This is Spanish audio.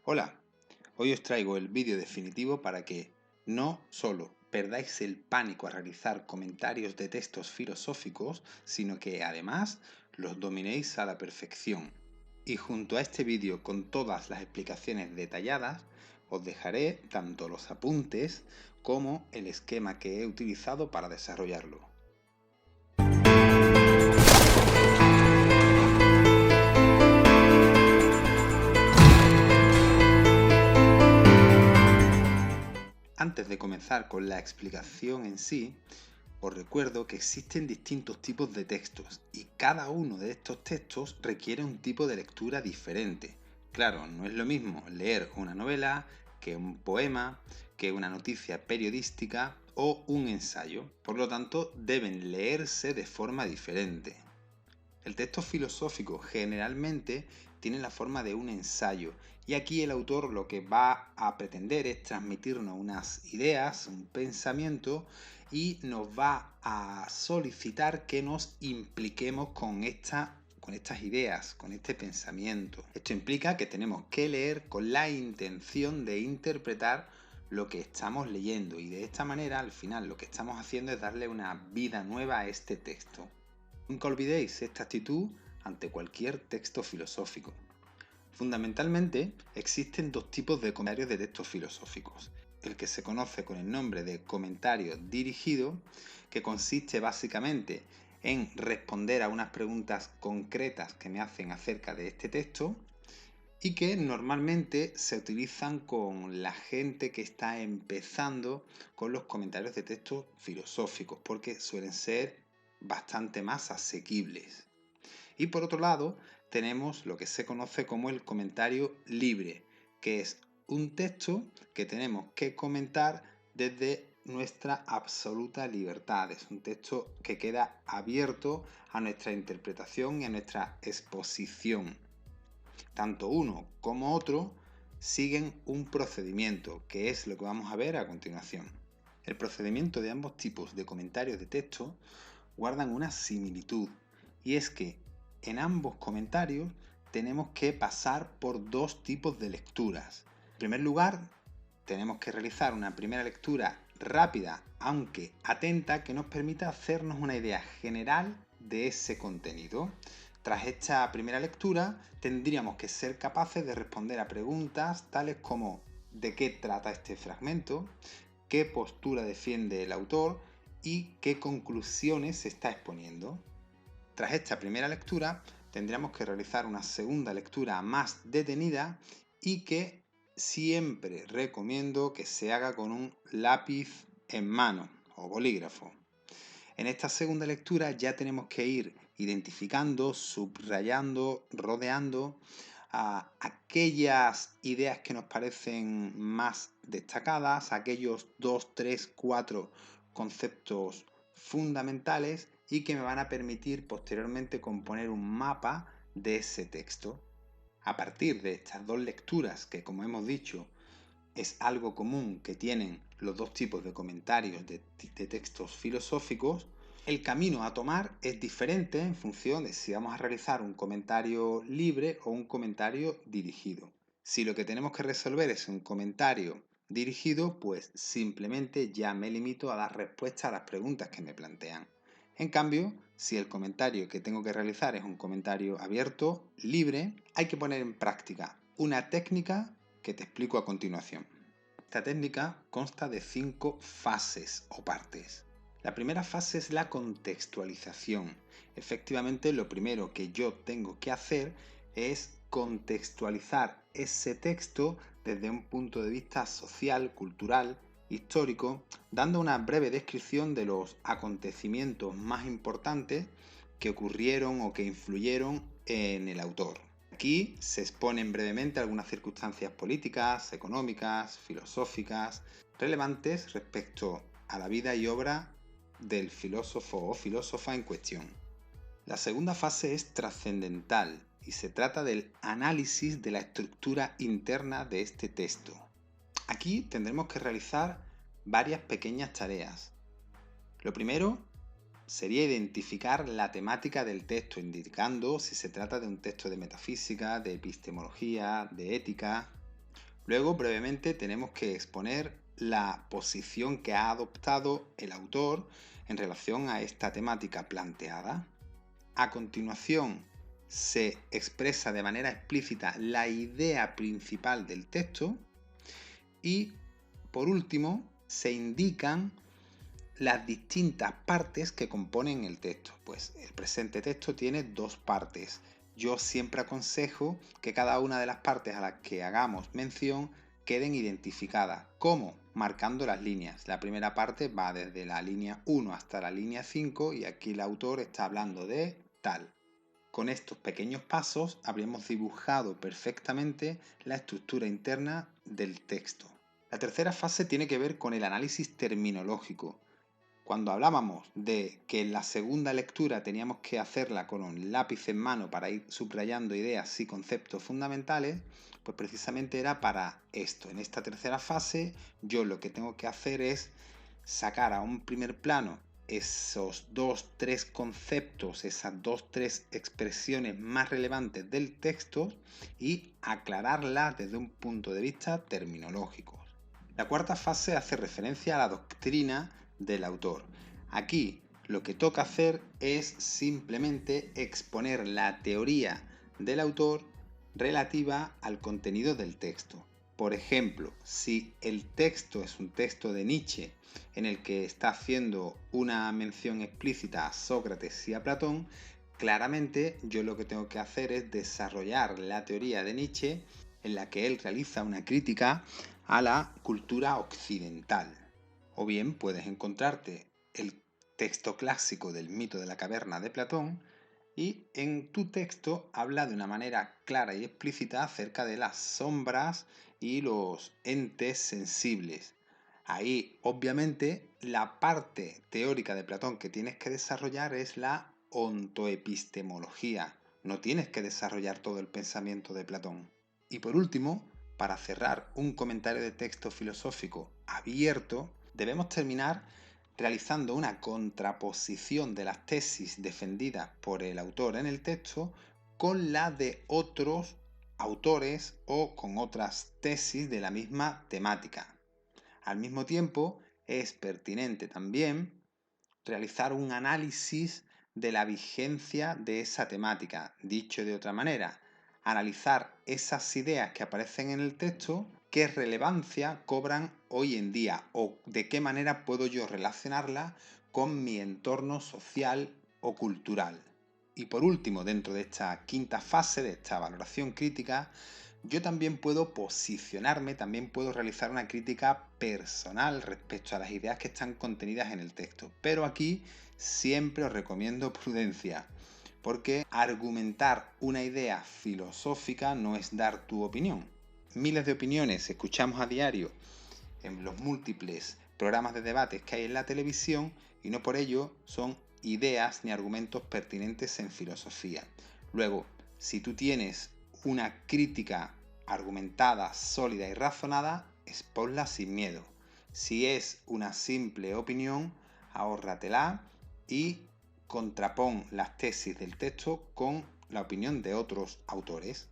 Hola, hoy os traigo el vídeo definitivo para que no solo perdáis el pánico a realizar comentarios de textos filosóficos, sino que además los dominéis a la perfección. Y junto a este vídeo con todas las explicaciones detalladas, os dejaré tanto los apuntes como el esquema que he utilizado para desarrollarlo. Antes de comenzar con la explicación en sí, os recuerdo que existen distintos tipos de textos y cada uno de estos textos requiere un tipo de lectura diferente. Claro, no es lo mismo leer una novela que un poema, que una noticia periodística o un ensayo. Por lo tanto, deben leerse de forma diferente. El texto filosófico generalmente tiene la forma de un ensayo y aquí el autor lo que va a pretender es transmitirnos unas ideas, un pensamiento y nos va a solicitar que nos impliquemos con estas ideas, con este pensamiento. Esto implica que tenemos que leer con la intención de interpretar lo que estamos leyendo y de esta manera al final lo que estamos haciendo es darle una vida nueva a este texto. Nunca olvidéis esta actitud ante cualquier texto filosófico. Fundamentalmente, existen dos tipos de comentarios de textos filosóficos. El que se conoce con el nombre de comentario dirigido, que consiste básicamente en responder a unas preguntas concretas que me hacen acerca de este texto y que normalmente se utilizan con la gente que está empezando con los comentarios de textos filosóficos, porque suelen ser bastante más asequibles. Y por otro lado, tenemos lo que se conoce como el comentario libre, que es un texto que tenemos que comentar desde nuestra absoluta libertad. Es un texto que queda abierto a nuestra interpretación y a nuestra exposición. Tanto uno como otro siguen un procedimiento, que es lo que vamos a ver a continuación. El procedimiento de ambos tipos de comentarios de texto guardan una similitud, y es que en ambos comentarios tenemos que pasar por dos tipos de lecturas. En primer lugar, tenemos que realizar una primera lectura rápida, aunque atenta, que nos permita hacernos una idea general de ese contenido. Tras esta primera lectura, tendríamos que ser capaces de responder a preguntas tales como ¿de qué trata este fragmento?, ¿qué postura defiende el autor?, y qué conclusiones se está exponiendo. Tras esta primera lectura, tendríamos que realizar una segunda lectura más detenida y que siempre recomiendo que se haga con un lápiz en mano o bolígrafo. En esta segunda lectura ya tenemos que ir identificando, subrayando, rodeando aquellas ideas que nos parecen más destacadas, aquellos 2, 3, 4 conceptos fundamentales y que me van a permitir posteriormente componer un mapa de ese texto. A partir de estas dos lecturas, que como hemos dicho es algo común que tienen los dos tipos de comentarios de textos filosóficos, el camino a tomar es diferente en función de si vamos a realizar un comentario libre o un comentario dirigido. Si lo que tenemos que resolver es un comentario dirigido, pues simplemente ya me limito a dar respuesta a las preguntas que me plantean. En cambio, si el comentario que tengo que realizar es un comentario abierto, libre, hay que poner en práctica una técnica que te explico a continuación. Esta técnica consta de 5 fases o partes. La primera fase es la contextualización. Efectivamente, lo primero que yo tengo que hacer es contextualizar ese texto desde un punto de vista social, cultural, histórico, dando una breve descripción de los acontecimientos más importantes que ocurrieron o que influyeron en el autor. Aquí se exponen brevemente algunas circunstancias políticas, económicas, filosóficas, relevantes respecto a la vida y obra del filósofo o filósofa en cuestión. La segunda fase es trascendental y se trata del análisis de la estructura interna de este texto. Aquí tendremos que realizar varias pequeñas tareas. Lo primero sería identificar la temática del texto, indicando si se trata de un texto de metafísica, de epistemología, de ética. Luego, brevemente, tenemos que exponer la posición que ha adoptado el autor en relación a esta temática planteada. A continuación, se expresa de manera explícita la idea principal del texto y, por último, se indican las distintas partes que componen el texto. Pues el presente texto tiene dos partes. Yo siempre aconsejo que cada una de las partes a las que hagamos mención queden identificadas. ¿Cómo? Marcando las líneas. La primera parte va desde la línea 1 hasta la línea 5 y aquí el autor está hablando de tal. Con estos pequeños pasos habríamos dibujado perfectamente la estructura interna del texto. La tercera fase tiene que ver con el análisis terminológico. Cuando hablábamos de que en la segunda lectura teníamos que hacerla con un lápiz en mano para ir subrayando ideas y conceptos fundamentales, pues precisamente era para esto. En esta tercera fase yo lo que tengo que hacer es sacar a un primer plano esos 2-3 conceptos, esas 2-3 expresiones más relevantes del texto y aclararlas desde un punto de vista terminológico. La cuarta fase hace referencia a la doctrina del autor. Aquí lo que toca hacer es simplemente exponer la teoría del autor relativa al contenido del texto. Por ejemplo, si el texto es un texto de Nietzsche en el que está haciendo una mención explícita a Sócrates y a Platón, claramente yo lo que tengo que hacer es desarrollar la teoría de Nietzsche en la que él realiza una crítica a la cultura occidental. O bien puedes encontrarte el texto clásico del mito de la caverna de Platón y en tu texto habla de una manera clara y explícita acerca de las sombras y los entes sensibles. Ahí, obviamente, la parte teórica de Platón que tienes que desarrollar es la ontoepistemología. No tienes que desarrollar todo el pensamiento de Platón. Y por último, para cerrar un comentario de texto filosófico abierto, debemos terminar realizando una contraposición de las tesis defendidas por el autor en el texto con la de otros autores o con otras tesis de la misma temática. Al mismo tiempo, es pertinente también realizar un análisis de la vigencia de esa temática. Dicho de otra manera, analizar esas ideas que aparecen en el texto, qué relevancia cobran hoy en día o de qué manera puedo yo relacionarlas con mi entorno social o cultural. Y por último, dentro de esta quinta fase, de esta valoración crítica, yo también puedo posicionarme, también puedo realizar una crítica personal respecto a las ideas que están contenidas en el texto. Pero aquí siempre os recomiendo prudencia, porque argumentar una idea filosófica no es dar tu opinión. Miles de opiniones escuchamos a diario en los múltiples programas de debates que hay en la televisión y no por ello son ideas ni argumentos pertinentes en filosofía. Luego, si tú tienes una crítica argumentada, sólida y razonada, exponla sin miedo. Si es una simple opinión, ahórratela y contrapón las tesis del texto con la opinión de otros autores.